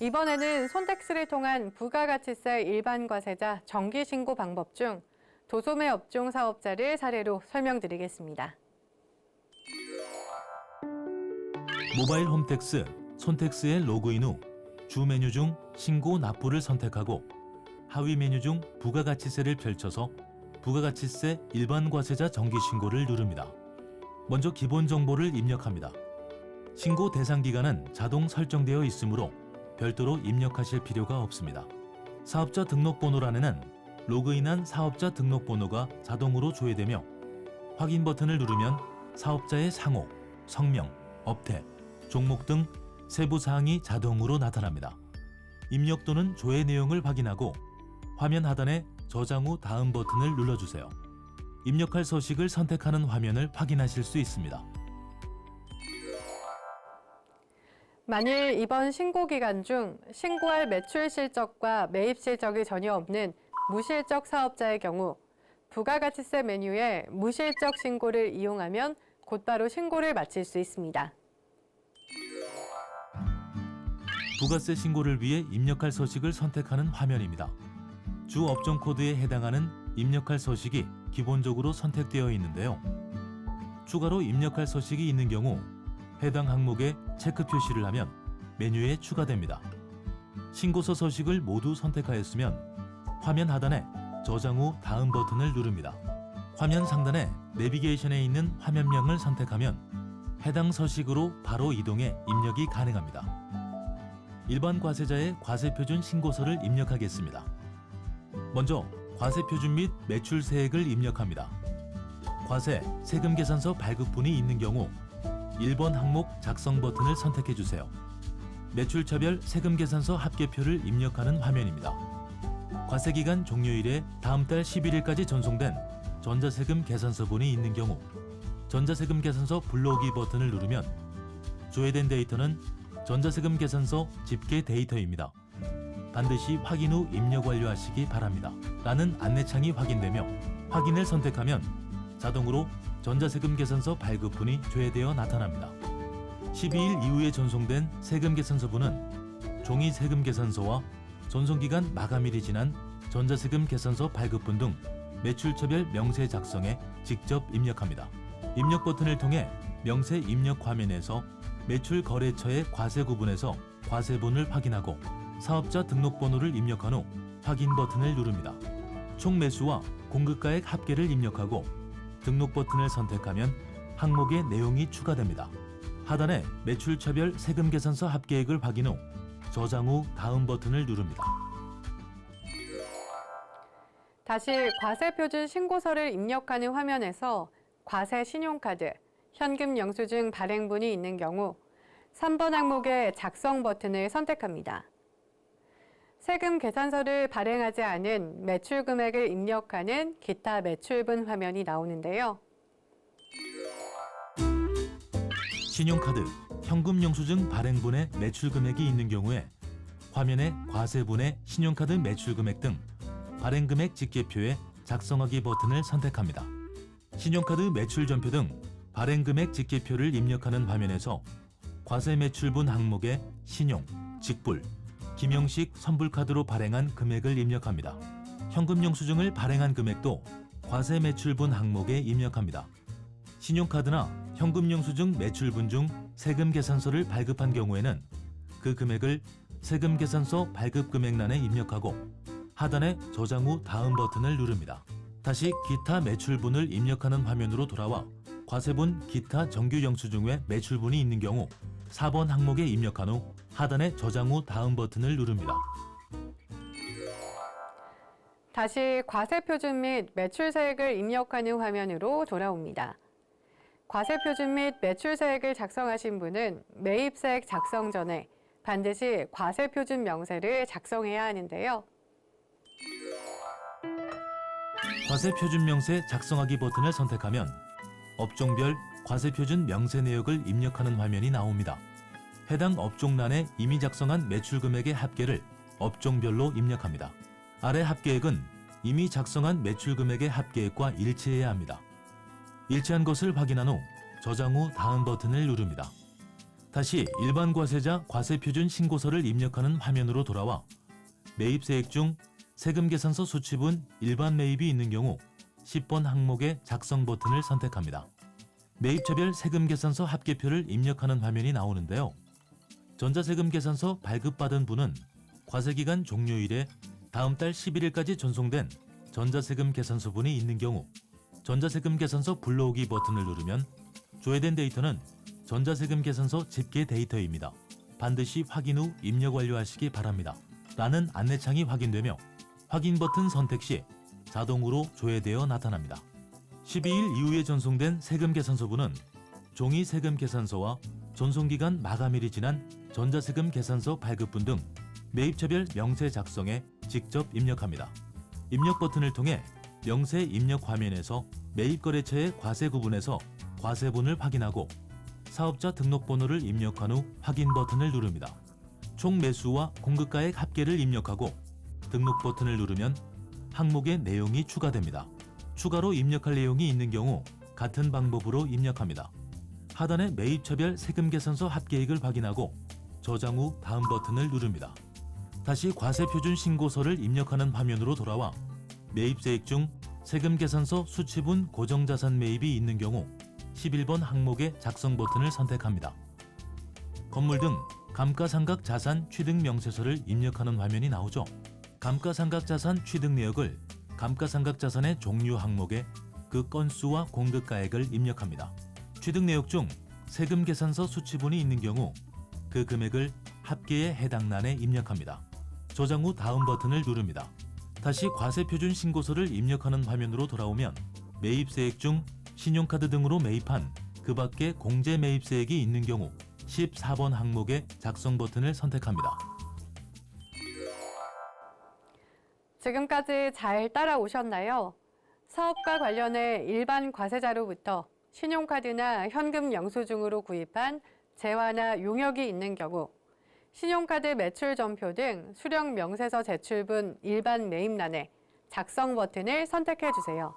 이번에는 손택스를 통한 부가가치세 일반 과세자 정기 신고 방법 중 도소매 업종 사업자를 사례로 설명드리겠습니다. 모바일 홈택스, 손택스에 로그인 후 주 메뉴 중 신고 납부를 선택하고 하위 메뉴 중 부가가치세를 펼쳐서 부가가치세 일반 과세자 정기 신고를 누릅니다. 먼저 기본 정보를 입력합니다. 신고 대상 기간은 자동 설정되어 있으므로 별도로 입력하실 필요가 없습니다. 사업자 등록번호란에는 로그인한 사업자 등록번호가 자동으로 조회되며 확인 버튼을 누르면 사업자의 상호, 성명, 업태, 종목 등 세부 사항이 자동으로 나타납니다. 입력 또는 조회 내용을 확인하고 화면 하단에 저장 후 다음 버튼을 눌러주세요. 입력할 서식을 선택하는 화면을 확인하실 수 있습니다. 만일 이번 신고 기간 중 신고할 매출 실적과 매입 실적이 전혀 없는 무실적 사업자의 경우 부가가치세 메뉴에 무실적 신고를 이용하면 곧바로 신고를 마칠 수 있습니다. 부가세 신고를 위해 입력할 서식을 선택하는 화면입니다. 주 업종 코드에 해당하는 입력할 서식이 기본적으로 선택되어 있는데요. 추가로 입력할 서식이 있는 경우 해당 항목에 체크 표시를 하면 메뉴에 추가됩니다. 신고서 서식을 모두 선택하였으면 화면 하단에 저장 후 다음 버튼을 누릅니다. 화면 상단에 내비게이션에 있는 화면명을 선택하면 해당 서식으로 바로 이동해 입력이 가능합니다. 일반 과세자의 과세표준 신고서를 입력하겠습니다. 먼저 과세표준 및 매출세액을 입력합니다. 과세, 세금 계산서 발급분이 있는 경우 1번 항목 작성 버튼을 선택해 주세요. 매출차별 세금 계산서 합계표를 입력하는 화면입니다. 과세기간 종료일에 다음 달 11일까지 전송된 전자세금 계산서분이 있는 경우 전자세금 계산서 불러오기 버튼을 누르면 조회된 데이터는 전자세금 계산서 집계 데이터입니다. 반드시 확인 후 입력 완료하시기 바랍니다. 라는 안내창이 확인되며 확인을 선택하면 자동으로 전자세금 계산서 발급분이 조회되어 나타납니다. 12일 이후에 전송된 세금 계산서분은 종이 세금 계산서와 전송기간 마감일이 지난 전자세금 계산서 발급분 등 매출처별 명세 작성에 직접 입력합니다. 입력 버튼을 통해 명세 입력 화면에서 매출 거래처의 과세 구분에서 과세분을 확인하고 사업자 등록번호를 입력한 후 확인 버튼을 누릅니다. 총 매수와 공급가액 합계를 입력하고 등록 버튼을 선택하면 항목의 내용이 추가됩니다. 하단에 매출차별 세금 계산서 합계액을 확인 후 저장 후 다음 버튼을 누릅니다. 다시 과세표준 신고서를 입력하는 화면에서 과세 신용카드, 현금 영수증 발행분이 있는 경우 3번 항목의 작성 버튼을 선택합니다. 세금 계산서를 발행하지 않은 매출 금액을 입력하는 기타 매출분 화면이 나오는데요. 신용카드, 현금 영수증 발행분의 매출 금액이 있는 경우에 화면에 과세분의 신용카드 매출 금액 등 발행 금액 집계표에 작성하기 버튼을 선택합니다. 신용카드 매출 전표 등 발행 금액 집계표를 입력하는 화면에서 과세 매출분 항목에 신용, 직불, 김영식 선불카드로 발행한 금액을 입력합니다. 현금 영수증을 발행한 금액도 과세 매출분 항목에 입력합니다. 신용카드나 현금 영수증 매출분 중 세금 계산서를 발급한 경우에는 그 금액을 세금 계산서 발급 금액란에 입력하고 하단에 저장 후 다음 버튼을 누릅니다. 다시 기타 매출분을 입력하는 화면으로 돌아와 과세분 기타 정규 영수증에 매출분이 있는 경우 4번 항목에 입력한 후 하단에 저장 후 다음 버튼을 누릅니다. 다시 과세표준 및 매출세액을 입력하는 화면으로 돌아옵니다. 과세표준 및 매출세액을 작성하신 분은 매입세액 작성 전에 반드시 과세표준 명세를 작성해야 하는데요. 과세표준 명세 작성하기 버튼을 선택하면 업종별 과세표준 명세 내역을 입력하는 화면이 나옵니다. 해당 업종란에 이미 작성한 매출 금액의 합계를 업종별로 입력합니다. 아래 합계액은 이미 작성한 매출 금액의 합계액과 일치해야 합니다. 일치한 것을 확인한 후 저장 후 다음 버튼을 누릅니다. 다시 일반 과세자 과세표준 신고서를 입력하는 화면으로 돌아와 매입세액 중 세금계산서 수취분 일반 매입이 있는 경우 10번 항목의 작성 버튼을 선택합니다. 매입차별 세금계산서 합계표를 입력하는 화면이 나오는데요. 전자세금계산서 발급받은 분은 과세기간 종료일에 다음 달 11일까지 전송된 전자세금계산서분이 있는 경우 전자세금계산서 불러오기 버튼을 누르면 조회된 데이터는 전자세금계산서 집계 데이터입니다. 반드시 확인 후 입력 완료하시기 바랍니다. 라는 안내창이 확인되며 확인 버튼 선택 시 자동으로 조회되어 나타납니다. 12일 이후에 전송된 세금계산서분은 종이 세금계산서와 전송기간 마감일이 지난 전자세금계산서 발급분 등 매입차별 명세 작성에 직접 입력합니다. 입력 버튼을 통해 명세 입력 화면에서 매입거래처의 과세 구분에서 과세분을 확인하고 사업자 등록번호를 입력한 후 확인 버튼을 누릅니다. 총 매수와 공급가액 합계를 입력하고 등록 버튼을 누르면 항목의 내용이 추가됩니다. 추가로 입력할 내용이 있는 경우 같은 방법으로 입력합니다. 하단의 매입차별 세금계산서 합계액을 확인하고 저장 후 다음 버튼을 누릅니다. 다시 과세표준 신고서를 입력하는 화면으로 돌아와 매입세액 중 세금계산서 수취분 고정자산 매입이 있는 경우 11번 항목의 작성 버튼을 선택합니다. 건물 등 감가상각 자산 취득 명세서를 입력하는 화면이 나오죠. 감가상각 자산 취득 내역을 감가상각 자산의 종류 항목에 그 건수와 공급가액을 입력합니다. 취득 내역 중 세금계산서 수취분이 있는 경우 그 금액을 합계에 해당 란에 입력합니다. 저장 후 다음 버튼을 누릅니다. 다시 과세표준 신고서를 입력하는 화면으로 돌아오면 매입세액 중 신용카드 등으로 매입한 그 밖에 공제 매입세액이 있는 경우 14번 항목의 작성 버튼을 선택합니다. 지금까지 잘 따라오셨나요? 사업과 관련해 일반 과세자로부터 신용카드나 현금 영수증으로 구입한 재화나 용역이 있는 경우 신용카드 매출 전표 등 수령 명세서 제출분 일반 매입란에 작성 버튼을 선택해 주세요.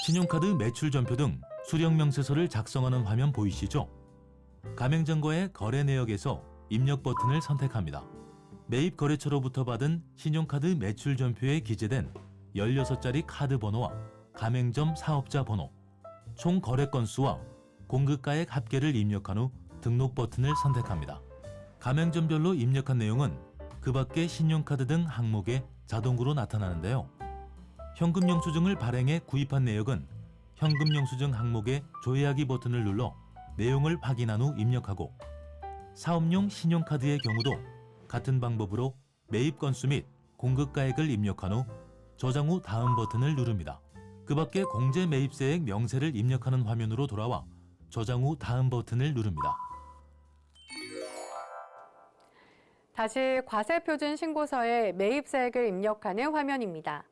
신용카드 매출 전표 등 수령 명세서를 작성하는 화면 보이시죠? 가맹점과의 거래 내역에서 입력 버튼을 선택합니다. 매입 거래처로부터 받은 신용카드 매출 전표에 기재된 16자리 카드 번호와 가맹점 사업자 번호, 총 거래 건수와 공급가액 합계를 입력한 후 등록 버튼을 선택합니다. 가맹점별로 입력한 내용은 그 밖의 신용카드 등 항목에 자동으로 나타나는데요. 현금 영수증을 발행해 구입한 내역은 현금 영수증 항목에 조회하기 버튼을 눌러 내용을 확인한 후 입력하고 사업용 신용카드의 경우도 같은 방법으로 매입 건수 및 공급가액을 입력한 후 저장 후 다음 버튼을 누릅니다. 그 밖에 공제 매입세액 명세를 입력하는 화면으로 돌아와 저장 후 다음 버튼을 누릅니다. 다시 과세표준 신고서에 매입세액을 입력하는 화면입니다.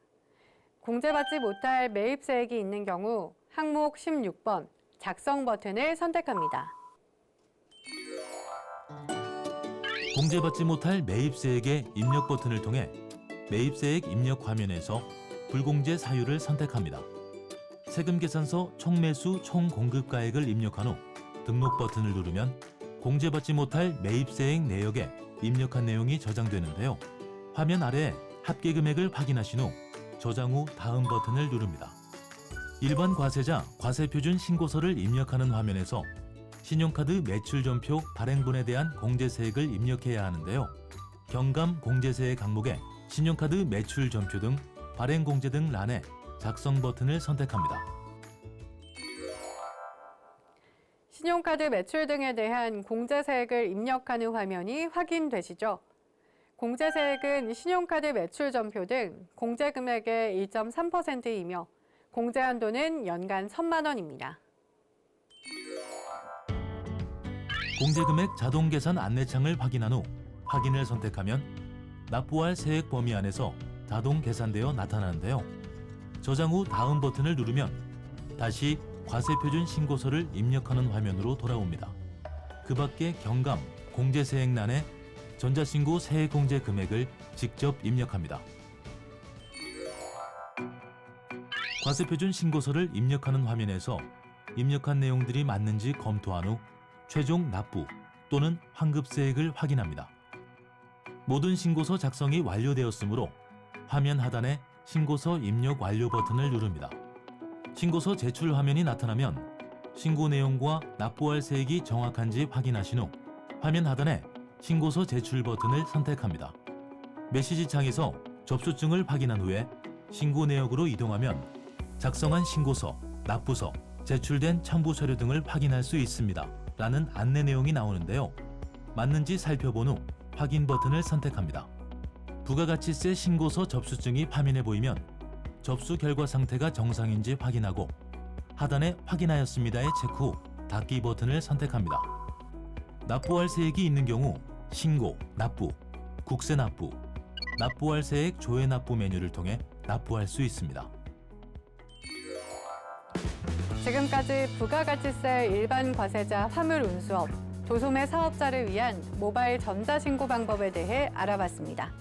공제받지 못할 매입세액이 있는 경우 항목 16번 작성 버튼을 선택합니다. 공제받지 못할 매입세액의 입력 버튼을 통해 매입세액 입력 화면에서 불공제 사유를 선택합니다. 세금계산서 총매수 총공급가액을 입력한 후 등록 버튼을 누르면 공제받지 못할 매입세액 내역에 입력한 내용이 저장되는데요. 화면 아래 합계금액을 확인하신 후 저장 후 다음 버튼을 누릅니다. 일반 과세자 과세표준 신고서를 입력하는 화면에서 신용카드 매출전표 발행분에 대한 공제세액을 입력해야 하는데요. 경감 공제세액 항목에 신용카드 매출전표 등 발행공제 등 란에 작성 버튼을 선택합니다. 신용카드 매출 등에 대한 공제세액을 입력하는 화면이 확인되시죠? 공제세액은 신용카드 매출 전표 등 공제금액의 1.3%이며 공제 한도는 연간 1,000만 원입니다. 공제금액 자동 계산 안내창을 확인한 후 확인을 선택하면 납부할 세액 범위 안에서 자동 계산되어 나타나는데요. 저장 후 다음 버튼을 누르면 다시 과세표준 신고서를 입력하는 화면으로 돌아옵니다. 그 밖에 경감, 공제세액란에 전자신고 세액공제 금액을 직접 입력합니다. 과세표준 신고서를 입력하는 화면에서 입력한 내용들이 맞는지 검토한 후 최종 납부 또는 환급세액을 확인합니다. 모든 신고서 작성이 완료되었으므로 화면 하단에 신고서 입력 완료 버튼을 누릅니다. 신고서 제출 화면이 나타나면 신고 내용과 납부할 세액이 정확한지 확인하신 후 화면 하단에 신고서 제출 버튼을 선택합니다. 메시지 창에서 접수증을 확인한 후에 신고 내역으로 이동하면 작성한 신고서, 납부서, 제출된 첨부 서류 등을 확인할 수 있습니다. 라는 안내 내용이 나오는데요. 맞는지 살펴본 후 확인 버튼을 선택합니다. 부가가치세 신고서 접수증이 화면에 보이면 접수 결과 상태가 정상인지 확인하고 하단에 확인하였습니다의 체크 후 닫기 버튼을 선택합니다. 납부할 세액이 있는 경우 신고, 납부, 국세 납부, 납부할 세액 조회 납부 메뉴를 통해 납부할 수 있습니다. 지금까지 부가가치세 일반 과세자 화물 운수업, 도소매 사업자를 위한 모바일 전자신고 방법에 대해 알아봤습니다.